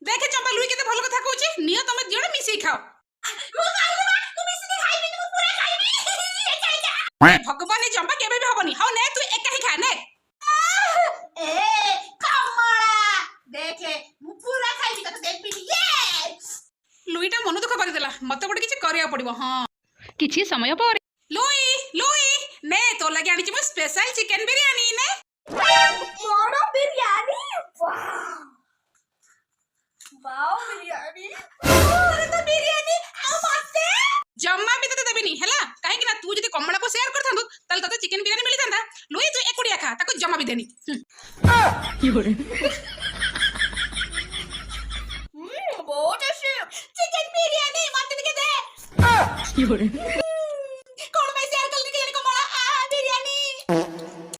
देखे चंपा लुई केते भल कथा कहूची नियो तमे दियों मिसई खाओ मु खाइबे ना तू मिसई खाइबे मु पूरा खाइबे भगवान ए चंपा केबे भी हबनी हां ने तू एका ही खा ने ए कमला देखे मु पूरा खाइबी त देख पी ये लुईटा मन दुख कर देला मते गोटे किछि करिया पड़िबो हां किछि समय पर लुई लुई ने तो लगे आनी मो स्पेशल चिकन बिरयानी ने मोरो बिरयानी वाओ बिरयानी अरे तो बिरयानी आ मते जम्मा भी तते देबिनी हला काहे कि ना तू जदी कमला को शेयर करथांदु तल तते चिकन बिरयानी मिली थांदा लुई तू एकुडिया खा ताको जम्मा भी देनी की होरे बहुत अच्छे चिकन बिरयानी मते के दे की होरे